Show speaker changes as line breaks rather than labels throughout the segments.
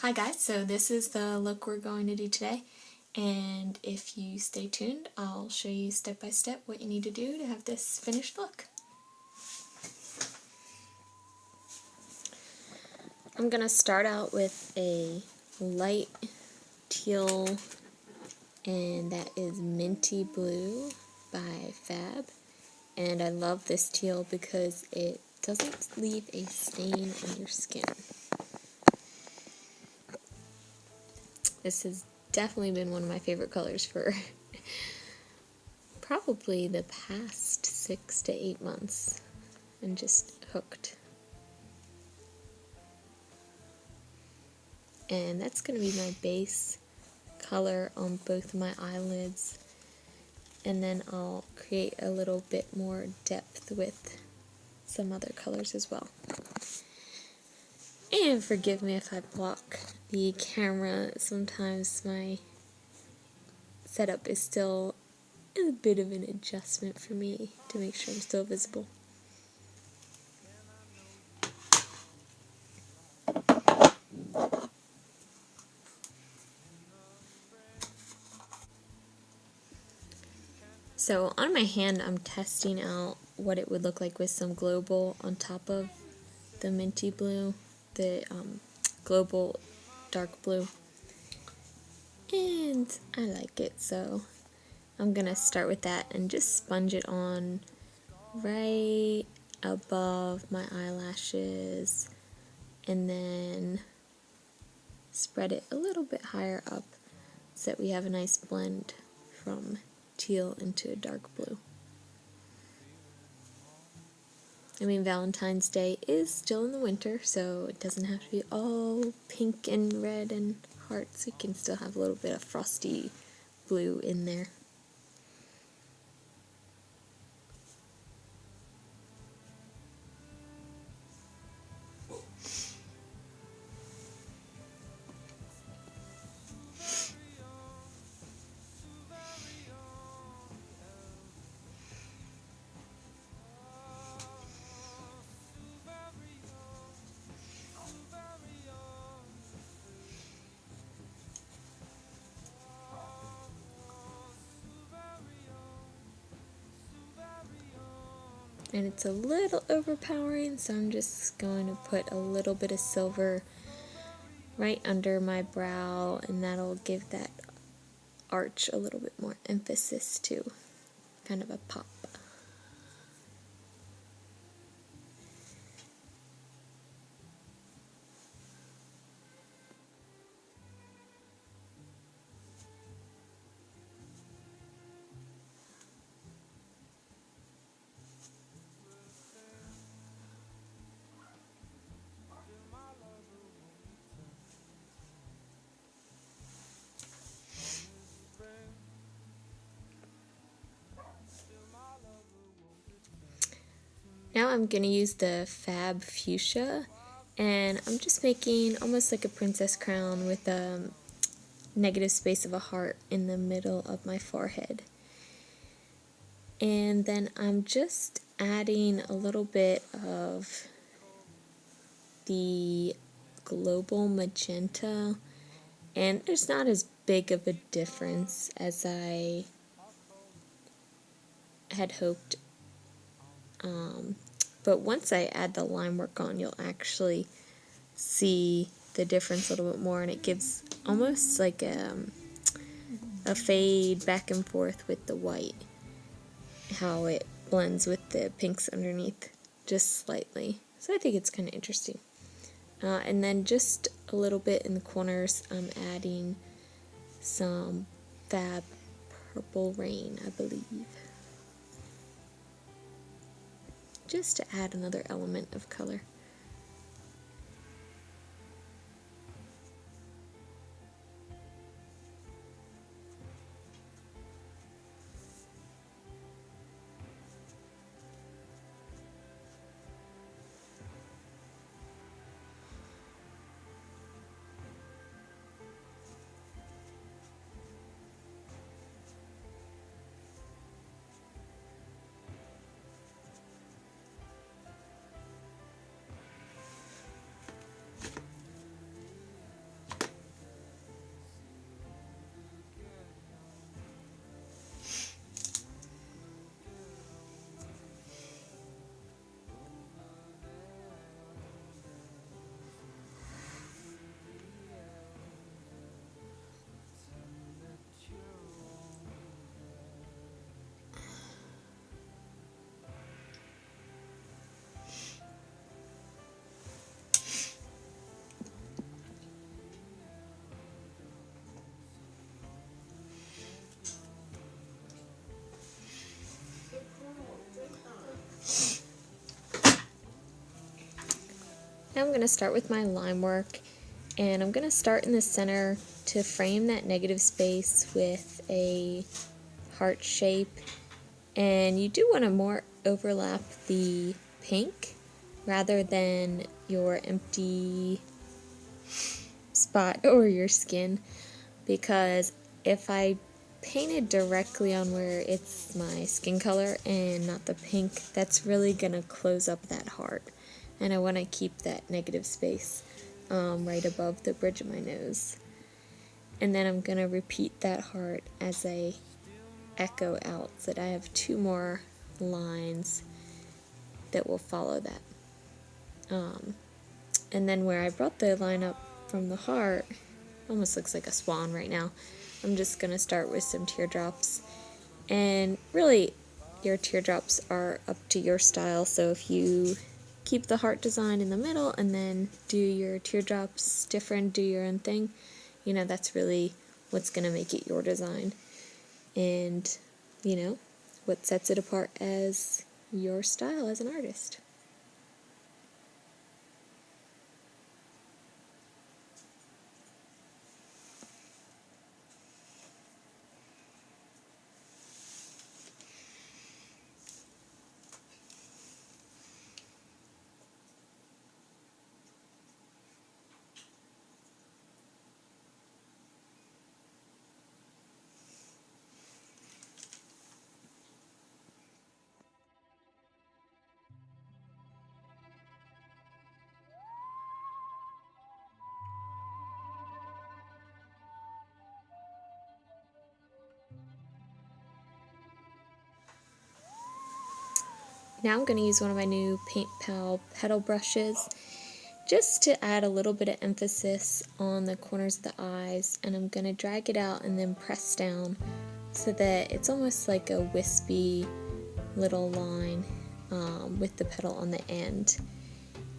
Hi guys, so this is the look we're going to do today, and if you stay tuned, I'll show you step by step what you need to do to have this finished look. I'm going to start out with a light teal, and that is Minty Blue by Fab. And I love this teal because it doesn't leave a stain on your skin. This has definitely been one of my favorite colors for probably the past 6 to 8 months. I'm just hooked. And that's going to be my base color on both my eyelids. And then I'll create a little bit more depth with some other colors as well. And forgive me if I block the camera. Sometimes my setup is still a bit of an adjustment for me to make sure I'm still visible. So on my hand, I'm testing out what it would look like with some global on top of the minty blue, the global dark blue. And I like it, so I'm gonna start with that and just sponge it on right above my eyelashes, and then spread it a little bit higher up so that we have a nice blend from teal into a dark blue. I mean, Valentine's Day is still in the winter, so it doesn't have to be all pink and red and hearts. We can still have a little bit of frosty blue in there. And it's a little overpowering, so I'm just going to put a little bit of silver right under my brow, and that'll give that arch a little bit more emphasis too, kind of a pop. Now I'm going to use the Fab Fuchsia, and I'm just making almost like a princess crown with a negative space of a heart in the middle of my forehead. And then I'm just adding a little bit of the global magenta, and there's not as big of a difference as I had hoped. But once I add the line work on, you'll actually see the difference a little bit more, and it gives almost like a fade back and forth with the white, how it blends with the pinks underneath just slightly. So I think it's kind of interesting. And then just a little bit in the corners, I'm adding some Fab Purple Rain, I believe, just to add another element of color. Now I'm going to start with my line work, and I'm going to start in the center to frame that negative space with a heart shape. And you do want to more overlap the pink rather than your empty spot or your skin, because if I painted directly on where it's my skin color and not the pink, that's really going to close up that heart. And I want to keep that negative space right above the bridge of my nose. And then I'm going to repeat that heart as I echo out so that I have 2 more lines that will follow that. And then where I brought the line up from the heart, almost looks like a swan right now, I'm just going to start with some teardrops. And really, your teardrops are up to your style, so if you keep the heart design in the middle and then do your teardrops different, do your own thing, you know, that's really what's going to make it your design. And, you know, what sets it apart as your style as an artist. Now I'm going to use one of my new Paint Pal petal brushes just to add a little bit of emphasis on the corners of the eyes, and I'm going to drag it out and then press down so that it's almost like a wispy little line with the petal on the end.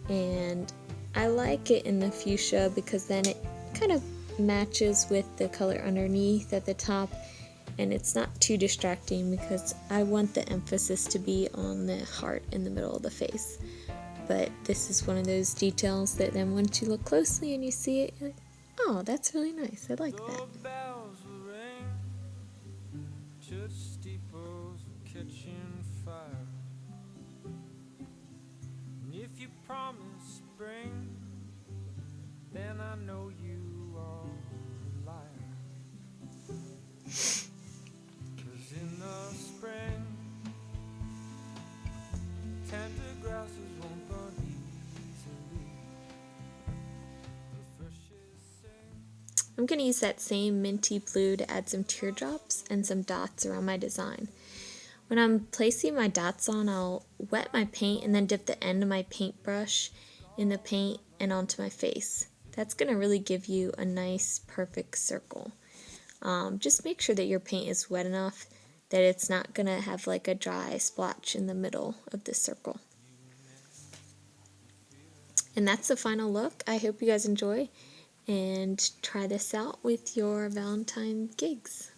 And I like it in the fuchsia because then it kind of matches with the color underneath at the top, and it's not too distracting because I want the emphasis to be on the heart in the middle of the face. But this is one of those details that then once you look closely and you see it, you're like, oh, that's really nice, I like that. Church steeples catching fire. And if you promise spring, then I know you are a liar. 'Cause in the spring, tender grasses won't burn easily. The fishes sing. I'm going to use that same minty blue to add some teardrops and some dots around my design. When I'm placing my dots on, I'll wet my paint and then dip the end of my paintbrush in the paint and onto my face. That's going to really give you a nice, perfect circle. Just make sure that your paint is wet enough that it's not going to have like a dry splotch in the middle of the circle. And that's the final look. I hope you guys enjoy and try this out with your Valentine gigs.